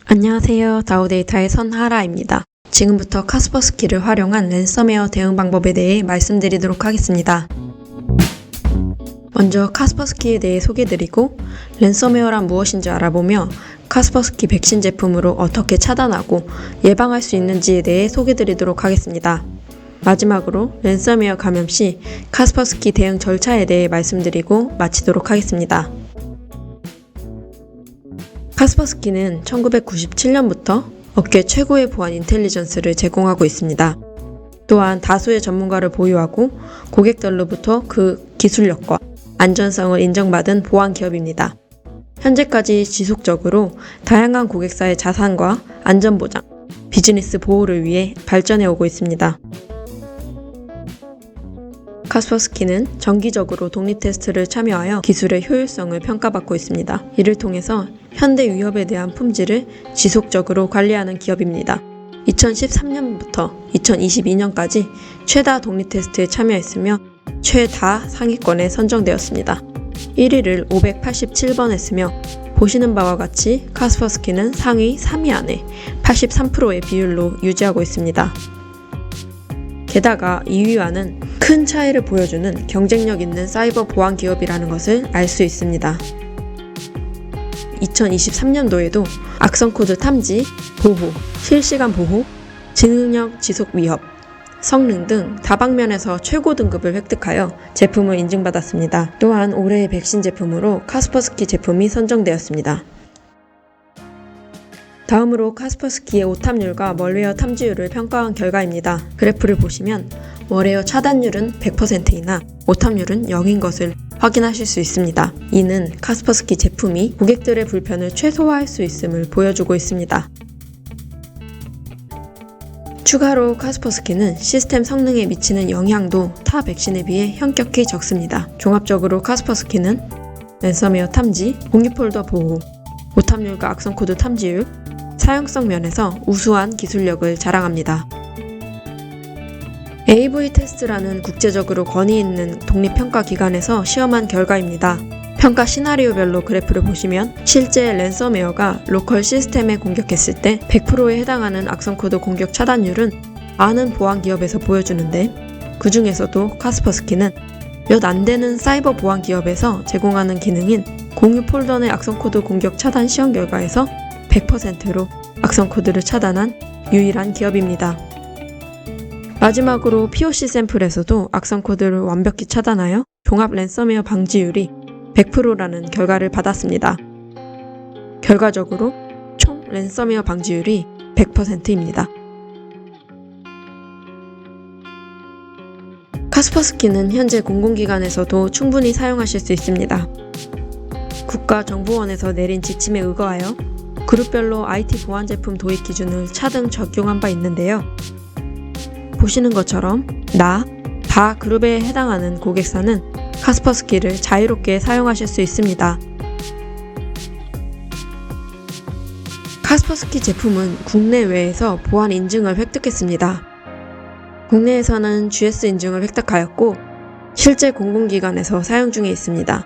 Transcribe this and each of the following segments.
안녕하세요. 다우데이터의 선하라입니다. 지금부터 카스퍼스키를 활용한 랜섬웨어 대응 방법에 대해 말씀드리도록 하겠습니다. 먼저 카스퍼스키에 대해 소개드리고 랜섬웨어란 무엇인지 알아보며 카스퍼스키 백신 제품으로 어떻게 차단하고 예방할 수 있는지에 대해 소개드리도록 하겠습니다. 마지막으로 랜섬웨어 감염 시 카스퍼스키 대응 절차에 대해 말씀드리고 마치도록 하겠습니다. 카스퍼스키는 1997년부터 업계 최고의 보안 인텔리전스를 제공하고 있습니다. 또한 다수의 전문가를 보유하고 고객들로부터 그 기술력과 안전성을 인정받은 보안 기업입니다. 현재까지 지속적으로 다양한 고객사의 자산과 안전보장, 비즈니스 보호를 위해 발전해 오고 있습니다. 카스퍼스키는 정기적으로 독립 테스트를 참여하여 기술의 효율성을 평가받고 있습니다. 이를 통해서 현대 위협에 대한 품질을 지속적으로 관리하는 기업입니다. 2013년부터 2022년까지 최다 독립 테스트에 참여했으며 최다 상위권에 선정되었습니다. 1위를 587번 했으며 보시는 바와 같이 카스퍼스키는 상위 3위 안에 83%의 비율로 유지하고 있습니다. 게다가 2위와는 큰 차이를 보여주는 경쟁력 있는 사이버 보안 기업이라는 것을 알 수 있습니다. 2023년도에도 악성 코드 탐지, 보호, 실시간 보호, 지능력 지속 위협, 성능 등 다방면에서 최고 등급을 획득하여 제품을 인증받았습니다. 또한 올해의 백신 제품으로 카스퍼스키 제품이 선정되었습니다. 다음으로 카스퍼스키의 오탐률과 멀웨어 탐지율을 평가한 결과입니다. 그래프를 보시면 멀웨어 차단율은 100%이나 오탐률은 0인 것을 확인하실 수 있습니다. 이는 카스퍼스키 제품이 고객들의 불편을 최소화할 수 있음을 보여주고 있습니다. 추가로 카스퍼스키는 시스템 성능에 미치는 영향도 타 백신에 비해 현격히 적습니다. 종합적으로 카스퍼스키는 랜섬웨어 탐지, 공유 폴더 보호, 오탐률과 악성 코드 탐지율, 사용성 면에서 우수한 기술력을 자랑합니다. AV 테스트라는 국제적으로 권위 있는 독립평가 기관에서 시험한 결과입니다. 평가 시나리오별로 그래프를 보시면 실제 랜섬웨어가 로컬 시스템에 공격했을 때 100%에 해당하는 악성코드 공격 차단율은 많은 보안 기업에서 보여주는데 그 중에서도 카스퍼스키는 몇 안 되는 사이버 보안 기업에서 제공하는 기능인 공유 폴더 내 악성코드 공격 차단 시험 결과에서 100%로 악성코드를 차단한 유일한 기업입니다. 마지막으로 POC 샘플에서도 악성코드를 완벽히 차단하여 종합 랜섬웨어 방지율이 100%라는 결과를 받았습니다. 결과적으로 총 랜섬웨어 방지율이 100%입니다. 카스퍼스키는 현재 공공기관에서도 충분히 사용하실 수 있습니다. 국가정보원에서 내린 지침에 의거하여 그룹별로 IT 보안 제품 도입 기준을 차등 적용한 바 있는데요. 보시는 것처럼 다 그룹에 해당하는 고객사는 카스퍼스키를 자유롭게 사용하실 수 있습니다. 카스퍼스키 제품은 국내외에서 보안 인증을 획득했습니다. 국내에서는 GS 인증을 획득하였고 실제 공공기관에서 사용 중에 있습니다.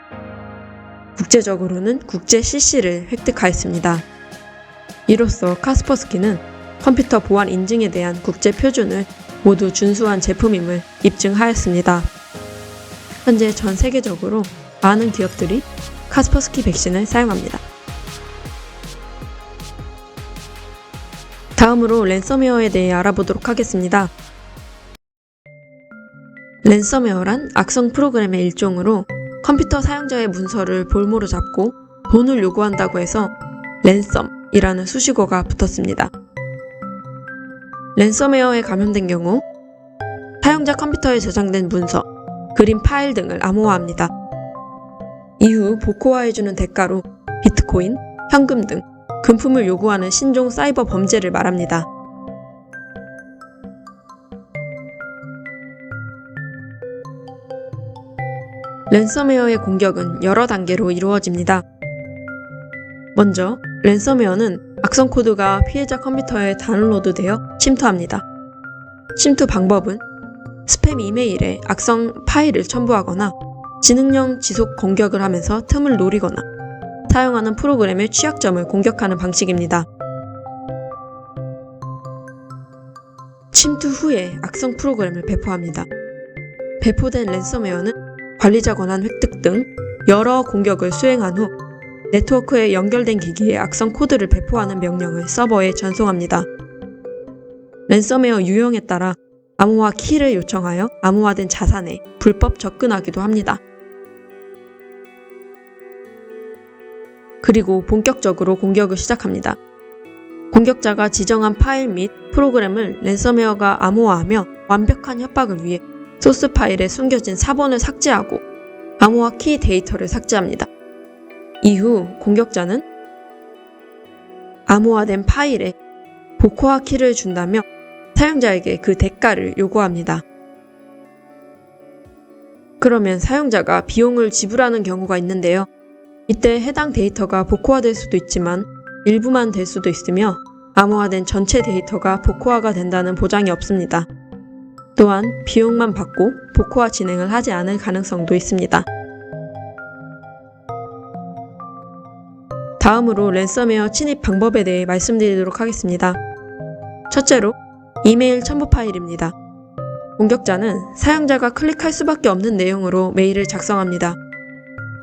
국제적으로는 국제 CC를 획득하였습니다. 이로써 카스퍼스키는 컴퓨터 보안 인증에 대한 국제 표준을 모두 준수한 제품임을 입증하였습니다. 현재 전 세계적으로 많은 기업들이 카스퍼스키 백신을 사용합니다. 다음으로 랜섬웨어에 대해 알아보도록 하겠습니다. 랜섬웨어란 악성 프로그램의 일종으로 컴퓨터 사용자의 문서를 볼모로 잡고 돈을 요구한다고 해서 랜섬이라는 수식어가 붙었습니다. 랜섬웨어에 감염된 경우 사용자 컴퓨터에 저장된 문서, 그림 파일 등을 암호화합니다. 이후 복호화해주는 대가로 비트코인, 현금 등 금품을 요구하는 신종 사이버 범죄를 말합니다. 랜섬웨어의 공격은 여러 단계로 이루어집니다. 먼저 랜섬웨어는 악성 코드가 피해자 컴퓨터에 다운로드되어 침투합니다. 침투 방법은 스팸 이메일에 악성 파일을 첨부하거나 지능형 지속 공격을 하면서 틈을 노리거나 사용하는 프로그램의 취약점을 공격하는 방식입니다. 침투 후에 악성 프로그램을 배포합니다. 배포된 랜섬웨어는 관리자 권한 획득 등 여러 공격을 수행한 후 네트워크에 연결된 기기에 악성 코드를 배포하는 명령을 서버에 전송합니다. 랜섬웨어 유형에 따라 암호화 키를 요청하여 암호화된 자산에 불법 접근하기도 합니다. 그리고 본격적으로 공격을 시작합니다. 공격자가 지정한 파일 및 프로그램을 랜섬웨어가 암호화하며 완벽한 협박을 위해 소스 파일에 숨겨진 사본을 삭제하고 암호화 키 데이터를 삭제합니다. 이후 공격자는 암호화된 파일에 복호화 키를 준다며 사용자에게 그 대가를 요구합니다. 그러면 사용자가 비용을 지불하는 경우가 있는데요. 이때 해당 데이터가 복호화될 수도 있지만 일부만 될 수도 있으며 암호화된 전체 데이터가 복호화가 된다는 보장이 없습니다. 또한 비용만 받고 복호화 진행을 하지 않을 가능성도 있습니다. 다음으로 랜섬웨어 침입 방법에 대해 말씀드리도록 하겠습니다. 첫째로 이메일 첨부 파일입니다. 공격자는 사용자가 클릭할 수밖에 없는 내용으로 메일을 작성합니다.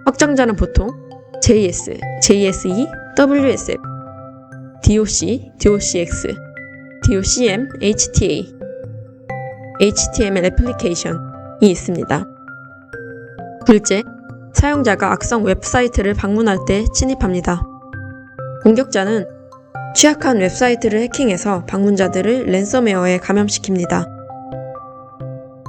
확장자는 보통 JS, JSE, WSF, DOC, DOCX, DOCM, HTA, HTML 애플리케이션이 있습니다. 둘째, 사용자가 악성 웹사이트를 방문할 때 침입합니다. 공격자는 취약한 웹사이트를 해킹해서 방문자들을 랜섬웨어에 감염시킵니다.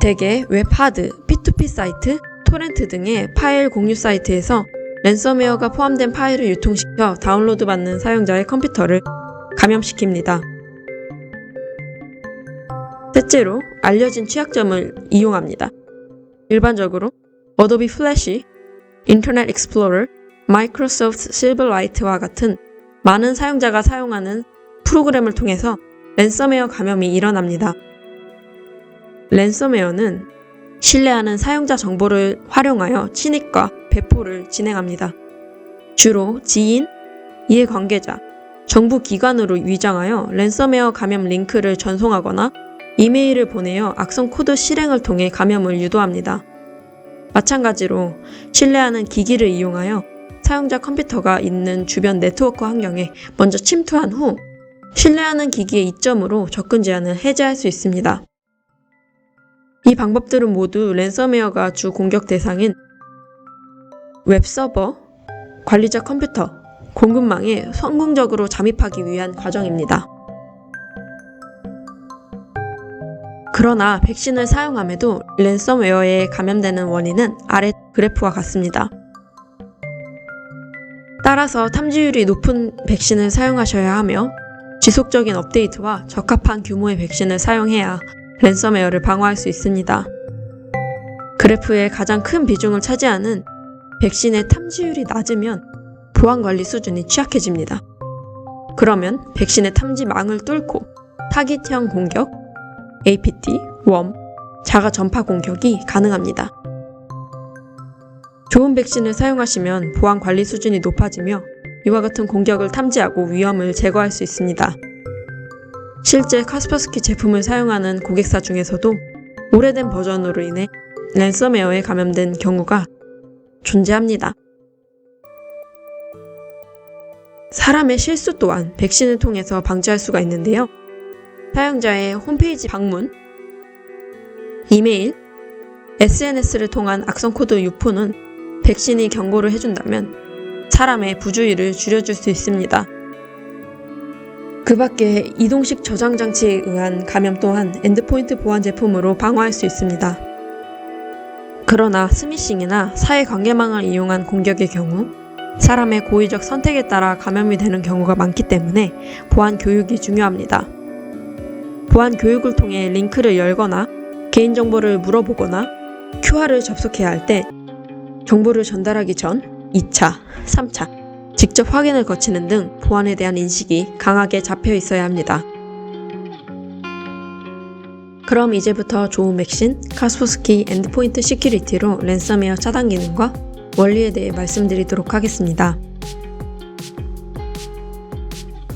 대개 웹하드, P2P 사이트, 토렌트 등의 파일 공유 사이트에서 랜섬웨어가 포함된 파일을 유통시켜 다운로드 받는 사용자의 컴퓨터를 감염시킵니다. 셋째로 알려진 취약점을 이용합니다. 일반적으로 어도비 플래시, 인터넷 익스플로러, 마이크로소프트 실버라이트와 같은 많은 사용자가 사용하는 프로그램을 통해서 랜섬웨어 감염이 일어납니다. 랜섬웨어는 신뢰하는 사용자 정보를 활용하여 침입과 배포를 진행합니다. 주로 지인, 이해관계자, 정부 기관으로 위장하여 랜섬웨어 감염 링크를 전송하거나 이메일을 보내어 악성 코드 실행을 통해 감염을 유도합니다. 마찬가지로 신뢰하는 기기를 이용하여 사용자 컴퓨터가 있는 주변 네트워크 환경에 먼저 침투한 후 신뢰하는 기기의 이점으로 접근 제한을 해제할 수 있습니다. 이 방법들은 모두 랜섬웨어가 주 공격 대상인 웹서버, 관리자 컴퓨터, 공급망에 성공적으로 잠입하기 위한 과정입니다. 그러나 백신을 사용함에도 랜섬웨어에 감염되는 원인은 아래 그래프와 같습니다. 따라서 탐지율이 높은 백신을 사용하셔야 하며 지속적인 업데이트와 적합한 규모의 백신을 사용해야 랜섬웨어를 방어할 수 있습니다. 그래프의 가장 큰 비중을 차지하는 백신의 탐지율이 낮으면 보안관리 수준이 취약해집니다. 그러면 백신의 탐지망을 뚫고 타깃형 공격, APT, 웜, 자가 전파 공격이 가능합니다. 좋은 백신을 사용하시면 보안 관리 수준이 높아지며 이와 같은 공격을 탐지하고 위험을 제거할 수 있습니다. 실제 카스퍼스키 제품을 사용하는 고객사 중에서도 오래된 버전으로 인해 랜섬웨어에 감염된 경우가 존재합니다. 사람의 실수 또한 백신을 통해서 방지할 수가 있는데요. 사용자의 홈페이지 방문, 이메일, SNS를 통한 악성 코드 유포는 백신이 경고를 해준다면 사람의 부주의를 줄여줄 수 있습니다. 그 밖에 이동식 저장 장치에 의한 감염 또한 엔드포인트 보안 제품으로 방어할 수 있습니다. 그러나 스미싱이나 사회관계망을 이용한 공격의 경우 사람의 고의적 선택에 따라 감염이 되는 경우가 많기 때문에 보안 교육이 중요합니다. 보안 교육을 통해 링크를 열거나 개인정보를 물어보거나 QR을 접속해야 할 때 정보를 전달하기 전 2차, 3차 직접 확인을 거치는 등 보안에 대한 인식이 강하게 잡혀 있어야 합니다. 그럼 이제부터 좋은 백신, 카스퍼스키 엔드포인트 시큐리티로 랜섬웨어 차단 기능과 원리에 대해 말씀드리도록 하겠습니다.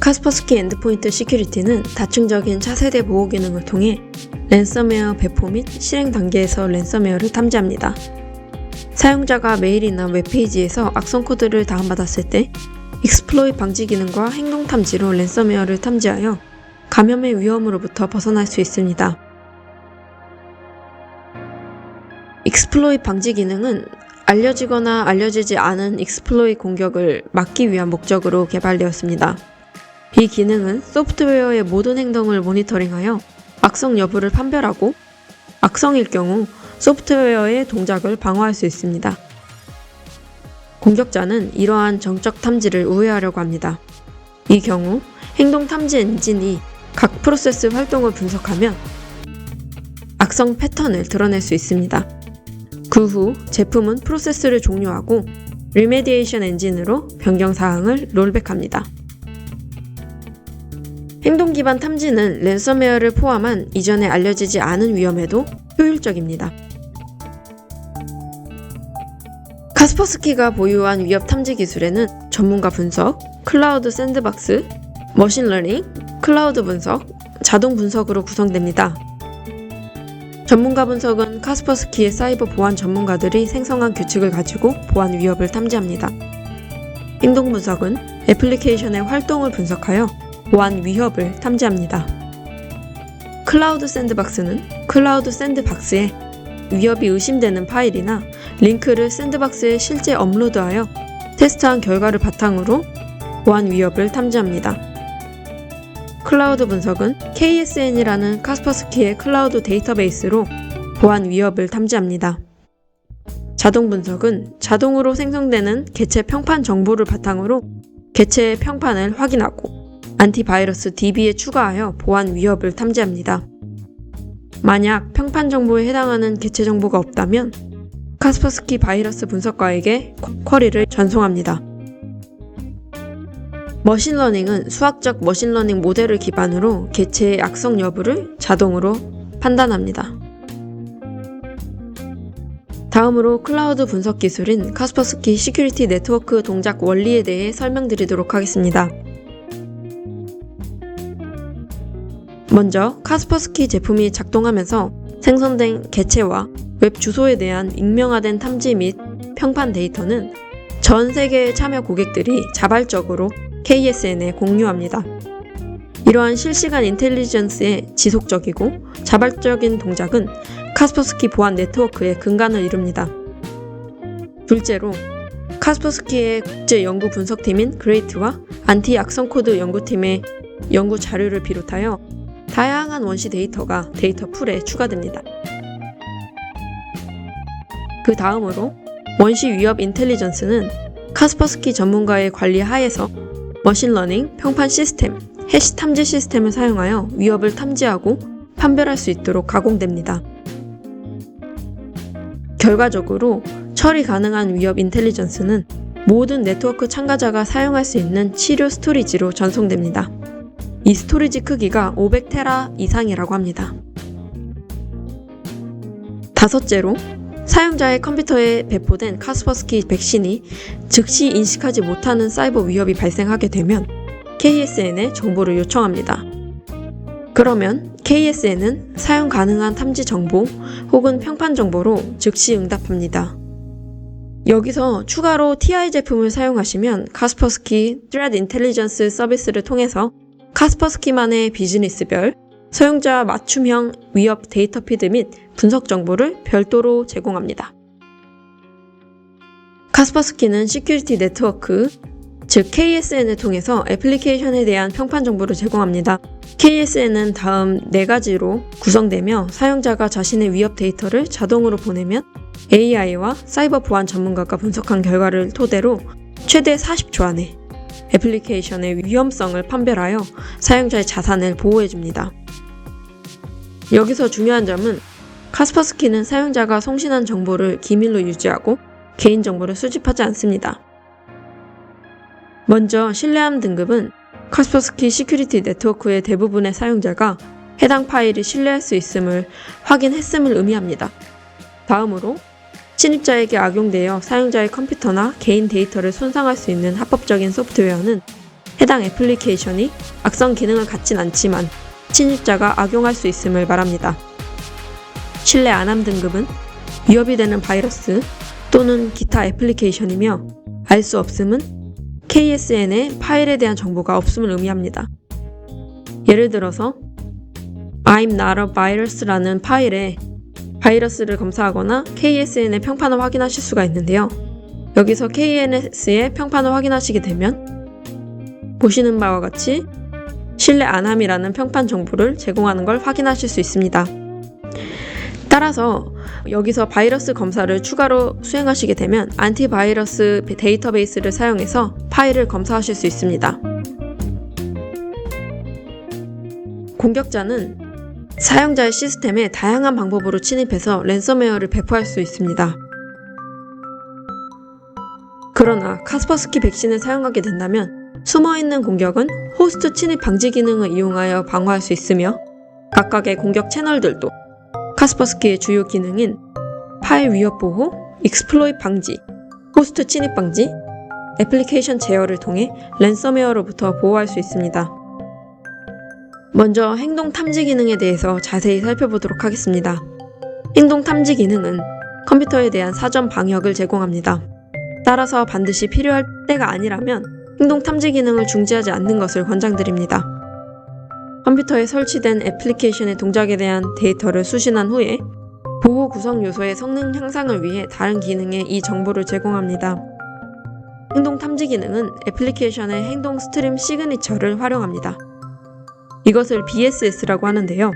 카스퍼스키 엔드포인트 시큐리티는 다층적인 차세대 보호 기능을 통해 랜섬웨어 배포 및 실행 단계에서 랜섬웨어를 탐지합니다. 사용자가 메일이나 웹페이지에서 악성 코드를 다운받았을 때 익스플로잇 방지 기능과 행동 탐지로 랜섬웨어를 탐지하여 감염의 위험으로부터 벗어날 수 있습니다. 익스플로잇 방지 기능은 알려지거나 알려지지 않은 익스플로잇 공격을 막기 위한 목적으로 개발되었습니다. 이 기능은 소프트웨어의 모든 행동을 모니터링하여 악성 여부를 판별하고 악성일 경우 소프트웨어의 동작을 방어할 수 있습니다. 공격자는 이러한 정적 탐지를 우회하려고 합니다. 이 경우 행동 탐지 엔진이 각 프로세스 활동을 분석하면 악성 패턴을 드러낼 수 있습니다. 그 후 제품은 프로세스를 종료하고 리메디에이션 엔진으로 변경 사항을 롤백합니다. 행동 기반 탐지는 랜섬웨어를 포함한 이전에 알려지지 않은 위험에도 효율적입니다. 카스퍼스키가 보유한 위협 탐지 기술에는 전문가 분석, 클라우드 샌드박스, 머신러닝, 클라우드 분석, 자동 분석으로 구성됩니다. 전문가 분석은 카스퍼스키의 사이버 보안 전문가들이 생성한 규칙을 가지고 보안 위협을 탐지합니다. 행동 분석은 애플리케이션의 활동을 분석하여 보안 위협을 탐지합니다. 클라우드 샌드박스는 클라우드 샌드박스에 위협이 의심되는 파일이나 링크를 샌드박스에 실제 업로드하여 테스트한 결과를 바탕으로 보안 위협을 탐지합니다. 클라우드 분석은 KSN이라는 카스퍼스키의 클라우드 데이터베이스로 보안 위협을 탐지합니다. 자동 분석은 자동으로 생성되는 개체 평판 정보를 바탕으로 개체의 평판을 확인하고 안티바이러스 DB에 추가하여 보안 위협을 탐지합니다. 만약 평판 정보에 해당하는 개체 정보가 없다면 카스퍼스키 바이러스 분석가에게 쿼리를 전송합니다. 머신러닝은 수학적 머신러닝 모델을 기반으로 개체의 악성 여부를 자동으로 판단합니다. 다음으로 클라우드 분석 기술인 카스퍼스키 시큐리티 네트워크 동작 원리에 대해 설명드리도록 하겠습니다. 먼저 카스퍼스키 제품이 작동하면서 생성된 개체와 웹 주소에 대한 익명화된 탐지 및 평판 데이터는 전 세계의 참여 고객들이 자발적으로 KSN에 공유합니다. 이러한 실시간 인텔리전스의 지속적이고 자발적인 동작은 카스퍼스키 보안 네트워크의 근간을 이룹니다. 둘째로 카스퍼스키의 국제 연구 분석팀인 그레이트와 안티 악성 코드 연구팀의 연구 자료를 비롯하여 다양한 원시 데이터가 데이터 풀에 추가됩니다. 그 다음으로 원시 위협 인텔리전스는 카스퍼스키 전문가의 관리 하에서 머신러닝, 평판 시스템, 해시 탐지 시스템을 사용하여 위협을 탐지하고 판별할 수 있도록 가공됩니다. 결과적으로 처리 가능한 위협 인텔리전스는 모든 네트워크 참가자가 사용할 수 있는 치료 스토리지로 전송됩니다. 이 스토리지 크기가 500테라 이상이라고 합니다. 다섯째로 사용자의 컴퓨터에 배포된 카스퍼스키 백신이 즉시 인식하지 못하는 사이버 위협이 발생하게 되면 KSN에 정보를 요청합니다. 그러면 KSN은 사용 가능한 탐지 정보 혹은 평판 정보로 즉시 응답합니다. 여기서 추가로 TI 제품을 사용하시면 카스퍼스키 Threat Intelligence 서비스를 통해서 카스퍼스키만의 비즈니스별, 사용자 맞춤형 위협 데이터 피드 및 분석 정보를 별도로 제공합니다. 카스퍼스키는 시큐리티 네트워크, 즉 KSN을 통해서 애플리케이션에 대한 평판 정보를 제공합니다. KSN은 다음 4가지로 구성되며 사용자가 자신의 위협 데이터를 자동으로 보내면 AI와 사이버 보안 전문가가 분석한 결과를 토대로 최대 40초 안에 애플리케이션의 위험성을 판별하여 사용자의 자산을 보호해줍니다. 여기서 중요한 점은 카스퍼스키는 사용자가 송신한 정보를 기밀로 유지하고 개인정보를 수집하지 않습니다. 먼저 신뢰함 등급은 카스퍼스키 시큐리티 네트워크의 대부분의 사용자가 해당 파일을 신뢰할 수 있음을 확인했음을 의미합니다. 다음으로 침입자에게 악용되어 사용자의 컴퓨터나 개인 데이터를 손상할 수 있는 합법적인 소프트웨어는 해당 애플리케이션이 악성 기능을 갖진 않지만 침입자가 악용할 수 있음을 말합니다. 신뢰 안함 등급은 위협이 되는 바이러스 또는 기타 애플리케이션이며 알 수 없음은 KSN의 파일에 대한 정보가 없음을 의미합니다. 예를 들어서 I'm not a virus라는 파일에 바이러스를 검사하거나 KSN의 평판을 확인하실 수가 있는데요. 여기서 KNS의 평판을 확인하시게 되면 보시는 바와 같이 신뢰 안함이라는 평판 정보를 제공하는 걸 확인하실 수 있습니다. 따라서 여기서 바이러스 검사를 추가로 수행하시게 되면 안티바이러스 데이터베이스를 사용해서 파일을 검사하실 수 있습니다. 공격자는 사용자의 시스템에 다양한 방법으로 침입해서 랜섬웨어를 배포할 수 있습니다. 그러나 카스퍼스키 백신을 사용하게 된다면 숨어있는 공격은 호스트 침입 방지 기능을 이용하여 방어할 수 있으며 각각의 공격 채널들도 카스퍼스키의 주요 기능인 파일 위협 보호, 익스플로잇 방지, 호스트 침입 방지, 애플리케이션 제어를 통해 랜섬웨어로부터 보호할 수 있습니다. 먼저 행동 탐지 기능에 대해서 자세히 살펴보도록 하겠습니다. 행동 탐지 기능은 컴퓨터에 대한 사전 방역을 제공합니다. 따라서 반드시 필요할 때가 아니라면 행동 탐지 기능을 중지하지 않는 것을 권장드립니다. 컴퓨터에 설치된 애플리케이션의 동작에 대한 데이터를 수신한 후에 보호 구성 요소의 성능 향상을 위해 다른 기능에 이 정보를 제공합니다. 행동 탐지 기능은 애플리케이션의 행동 스트림 시그니처를 활용합니다. 이것을 BSS라고 하는데요.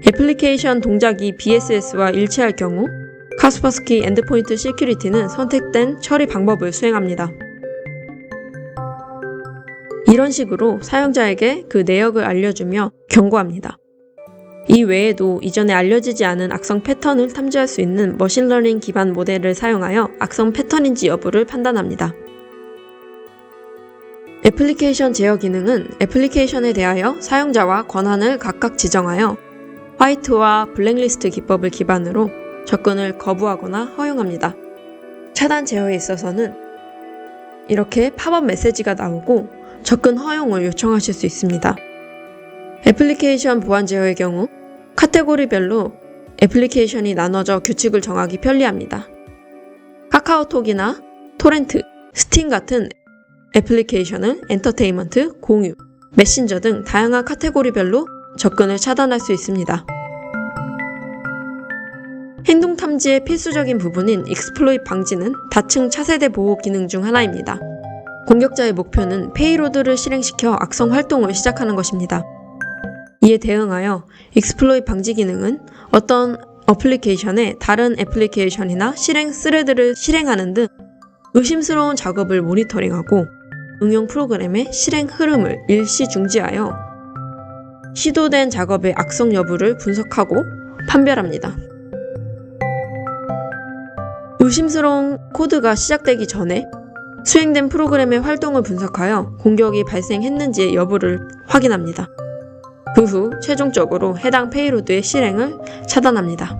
애플리케이션 동작이 BSS와 일치할 경우 카스퍼스키 엔드포인트 시큐리티는 선택된 처리 방법을 수행합니다. 이런 식으로 사용자에게 그 내역을 알려주며 경고합니다. 이 외에도 이전에 알려지지 않은 악성 패턴을 탐지할 수 있는 머신러닝 기반 모델을 사용하여 악성 패턴인지 여부를 판단합니다. 애플리케이션 제어 기능은 애플리케이션에 대하여 사용자와 권한을 각각 지정하여 화이트와 블랙리스트 기법을 기반으로 접근을 거부하거나 허용합니다. 차단 제어에 있어서는 이렇게 팝업 메시지가 나오고 접근 허용을 요청하실 수 있습니다. 애플리케이션 보안 제어의 경우 카테고리별로 애플리케이션이 나눠져 규칙을 정하기 편리합니다. 카카오톡이나 토렌트, 스팀 같은 애플리케이션은 엔터테인먼트, 공유, 메신저 등 다양한 카테고리별로 접근을 차단할 수 있습니다. 행동 탐지의 필수적인 부분인 익스플로잇 방지는 다층 차세대 보호 기능 중 하나입니다. 공격자의 목표는 페이로드를 실행시켜 악성 활동을 시작하는 것입니다. 이에 대응하여 익스플로잇 방지 기능은 어떤 어플리케이션에 다른 애플리케이션이나 실행 스레드를 실행하는 등 의심스러운 작업을 모니터링하고 응용 프로그램의 실행 흐름을 일시 중지하여 시도된 작업의 악성 여부를 분석하고 판별합니다. 의심스러운 코드가 시작되기 전에 수행된 프로그램의 활동을 분석하여 공격이 발생했는지의 여부를 확인합니다. 그 후 최종적으로 해당 페이로드의 실행을 차단합니다.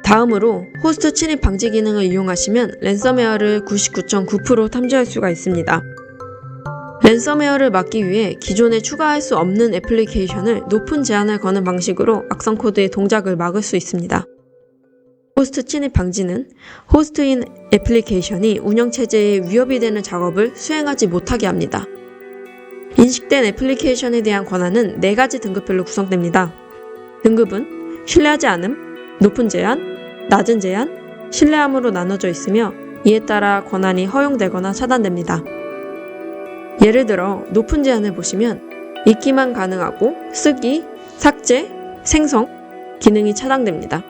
다음으로 호스트 침입 방지 기능을 이용하시면 랜섬웨어를 99.9% 탐지할 수가 있습니다. 랜섬웨어를 막기 위해 기존에 추가할 수 없는 애플리케이션을 높은 제한을 거는 방식으로 악성 코드의 동작을 막을 수 있습니다. 호스트 침입 방지는 호스트인 애플리케이션이 운영체제에 위협이 되는 작업을 수행하지 못하게 합니다. 인식된 애플리케이션에 대한 권한은 4가지 등급별로 구성됩니다. 등급은 신뢰하지 않음, 높은 제한, 낮은 제한, 신뢰함으로 나눠져 있으며 이에 따라 권한이 허용되거나 차단됩니다. 예를 들어 높은 제한을 보시면 읽기만 가능하고 쓰기, 삭제, 생성 기능이 차단됩니다.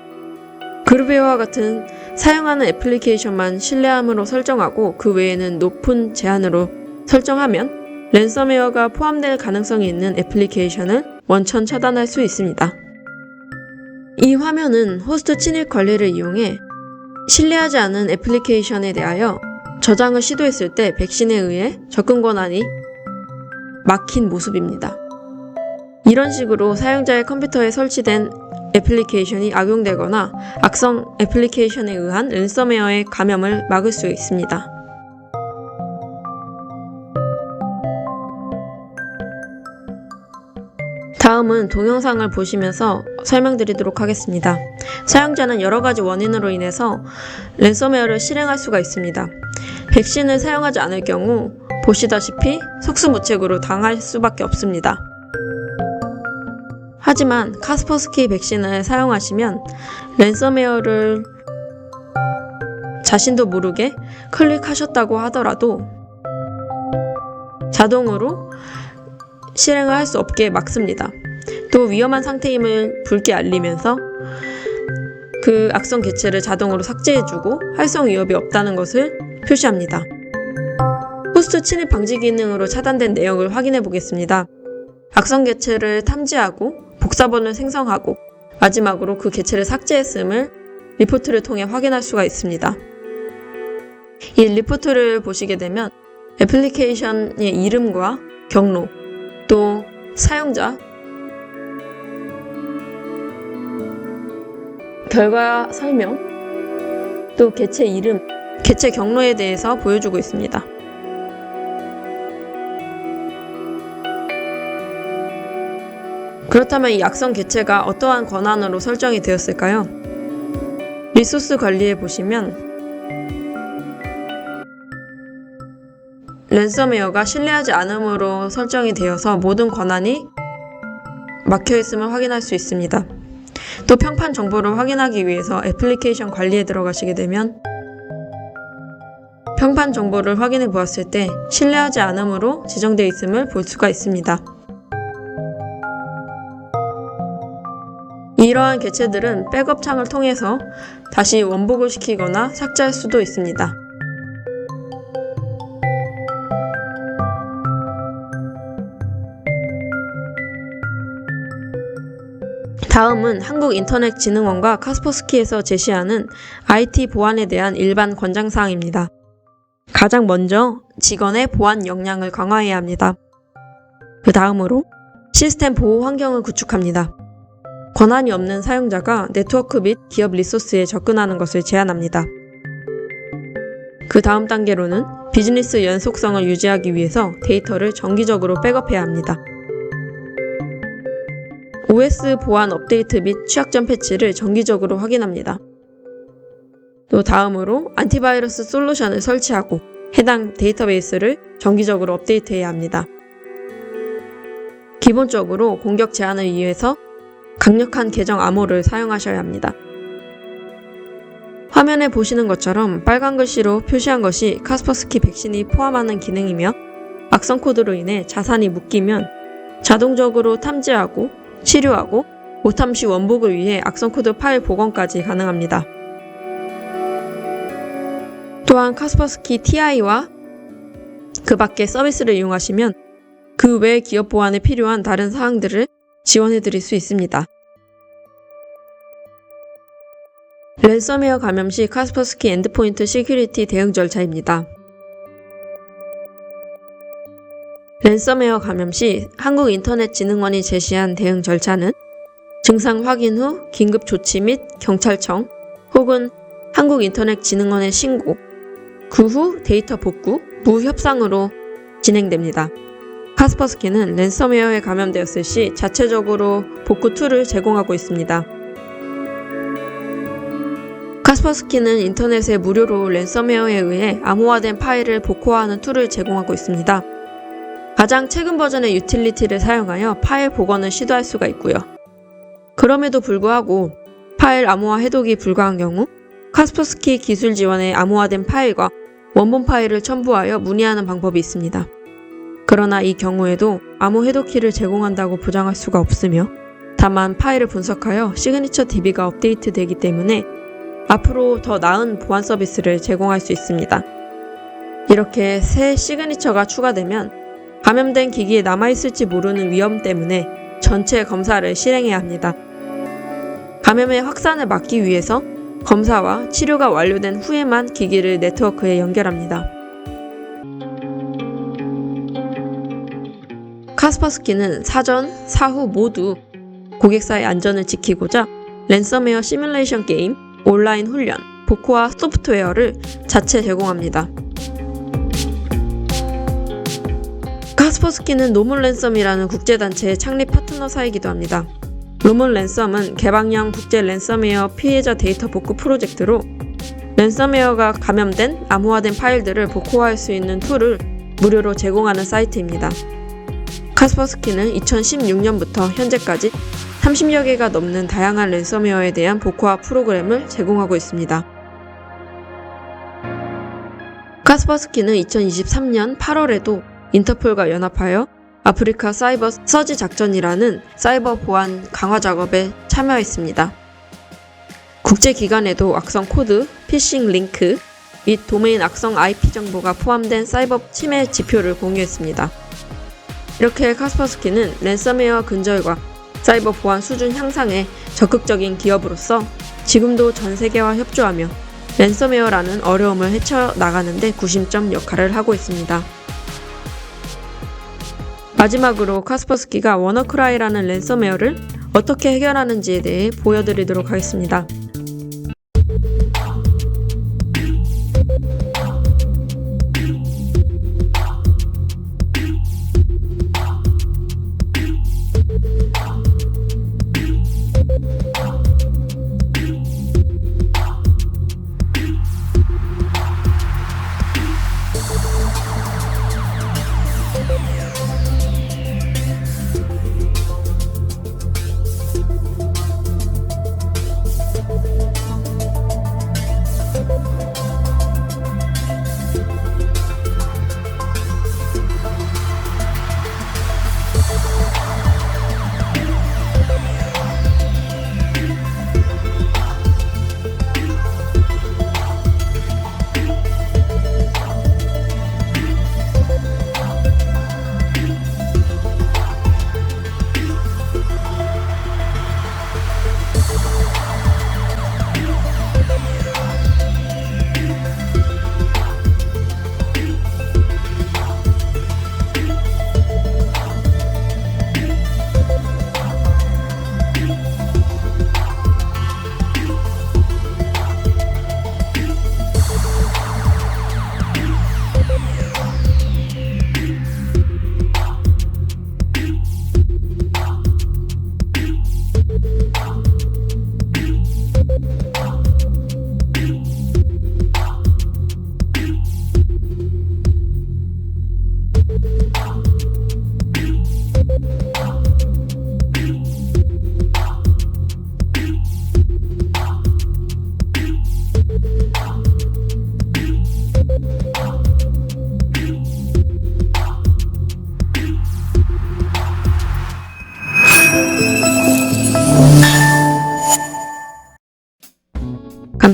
그루베어와 같은 사용하는 애플리케이션만 신뢰함으로 설정하고 그 외에는 높은 제한으로 설정하면 랜섬웨어가 포함될 가능성이 있는 애플리케이션을 원천 차단할 수 있습니다. 이 화면은 호스트 침입 관리를 이용해 신뢰하지 않은 애플리케이션에 대하여 저장을 시도했을 때 백신에 의해 접근 권한이 막힌 모습입니다. 이런 식으로 사용자의 컴퓨터에 설치된 애플리케이션이 악용되거나 악성 애플리케이션에 의한 랜섬웨어의 감염을 막을 수 있습니다. 다음은 동영상을 보시면서 설명드리도록 하겠습니다. 사용자는 여러 가지 원인으로 인해서 랜섬웨어를 실행할 수가 있습니다. 백신을 사용하지 않을 경우 보시다시피 속수무책으로 당할 수밖에 없습니다. 하지만 카스퍼스키 백신을 사용하시면 랜섬웨어를 자신도 모르게 클릭하셨다고 하더라도 자동으로 실행을 할 수 없게 막습니다. 또 위험한 상태임을 붉게 알리면서 그 악성 개체를 자동으로 삭제해주고 활성 위협이 없다는 것을 표시합니다. 호스트 침입 방지 기능으로 차단된 내역을 확인해 보겠습니다. 악성 개체를 탐지하고 복사본을 생성하고 마지막으로 그 개체를 삭제했음을 리포트를 통해 확인할 수가 있습니다. 이 리포트를 보시게 되면 애플리케이션의 이름과 경로, 또 사용자, 결과 설명, 또 개체 이름, 개체 경로에 대해서 보여주고 있습니다. 그렇다면 이 악성 개체가 어떠한 권한으로 설정이 되었을까요? 리소스 관리에 보시면 랜섬웨어가 신뢰하지 않음으로 설정이 되어서 모든 권한이 막혀있음을 확인할 수 있습니다. 또 평판 정보를 확인하기 위해서 애플리케이션 관리에 들어가시게 되면 평판 정보를 확인해 보았을 때 신뢰하지 않음으로 지정되어 있음을 볼 수가 있습니다. 이러한 개체들은 백업 창을 통해서 다시 원복을 시키거나 삭제할 수도 있습니다. 다음은 한국인터넷진흥원과 카스퍼스키에서 제시하는 IT 보안에 대한 일반 권장사항입니다. 가장 먼저 직원의 보안 역량을 강화해야 합니다. 그 다음으로 시스템 보호 환경을 구축합니다. 권한이 없는 사용자가 네트워크 및 기업 리소스에 접근하는 것을 제한합니다. 그 다음 단계로는 비즈니스 연속성을 유지하기 위해서 데이터를 정기적으로 백업해야 합니다. OS 보안 업데이트 및 취약점 패치를 정기적으로 확인합니다. 또 다음으로 안티바이러스 솔루션을 설치하고 해당 데이터베이스를 정기적으로 업데이트해야 합니다. 기본적으로 공격 제한을 위해서 강력한 계정 암호를 사용하셔야 합니다. 화면에 보시는 것처럼 빨간 글씨로 표시한 것이 카스퍼스키 백신이 포함하는 기능이며 악성 코드로 인해 자산이 묶이면 자동적으로 탐지하고 치료하고 오탐 시 원복을 위해 악성 코드 파일 복원까지 가능합니다. 또한 카스퍼스키 TI와 그 밖의 서비스를 이용하시면 그 외 기업 보안에 필요한 다른 사항들을 지원해 드릴 수 있습니다. 랜섬웨어 감염 시 카스퍼스키 엔드포인트 시큐리티 대응 절차입니다. 랜섬웨어 감염 시 한국인터넷진흥원이 제시한 대응 절차는 증상 확인 후 긴급 조치 및 경찰청 혹은 한국인터넷진흥원에 신고, 그 후 데이터 복구, 무협상으로 진행됩니다. 카스퍼스키는 랜섬웨어에 감염되었을 시 자체적으로 복구 툴을 제공하고 있습니다. 카스퍼스키는 인터넷에 무료로 랜섬웨어에 의해 암호화된 파일을 복호화하는 툴을 제공하고 있습니다. 가장 최근 버전의 유틸리티를 사용하여 파일 복원을 시도할 수가 있고요. 그럼에도 불구하고 파일 암호화 해독이 불가한 경우 카스퍼스키 기술 지원의 암호화된 파일과 원본 파일을 첨부하여 문의하는 방법이 있습니다. 그러나 이 경우에도 암호 해독키를 제공한다고 보장할 수가 없으며 다만 파일을 분석하여 시그니처 DB가 업데이트되기 때문에 앞으로 더 나은 보안 서비스를 제공할 수 있습니다. 이렇게 새 시그니처가 추가되면 감염된 기기에 남아있을지 모르는 위험 때문에 전체 검사를 실행해야 합니다. 감염의 확산을 막기 위해서 검사와 치료가 완료된 후에만 기기를 네트워크에 연결합니다. 카스퍼스키는 사전, 사후 모두 고객사의 안전을 지키고자 랜섬웨어 시뮬레이션 게임, 온라인 훈련, 복호화 소프트웨어를 자체 제공합니다. 카스퍼스키는 노문 랜섬이라는 국제단체의 창립 파트너사이기도 합니다. 노문 랜섬은 개방형 국제 랜섬웨어 피해자 데이터 복구 프로젝트로 랜섬웨어가 감염된 암호화된 파일들을 복구할 수 있는 툴을 무료로 제공하는 사이트입니다. 카스퍼스키는 2016년부터 현재까지 30여 개가 넘는 다양한 랜섬웨어에 대한 복구화 프로그램을 제공하고 있습니다. 카스퍼스키는 2023년 8월에도 인터폴과 연합하여 아프리카 사이버 서지 작전이라는 사이버 보안 강화 작업에 참여했습니다. 국제기관에도 악성 코드, 피싱 링크 및 도메인 악성 IP 정보가 포함된 사이버 침해 지표를 공유했습니다. 이렇게 카스퍼스키는 랜섬웨어 근절과 사이버 보안 수준 향상에 적극적인 기업으로서 지금도 전 세계와 협조하며 랜섬웨어라는 어려움을 헤쳐나가는데 구심점 역할을 하고 있습니다. 마지막으로 카스퍼스키가 워너크라이라는 랜섬웨어를 어떻게 해결하는지에 대해 보여드리도록 하겠습니다.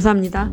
감사합니다.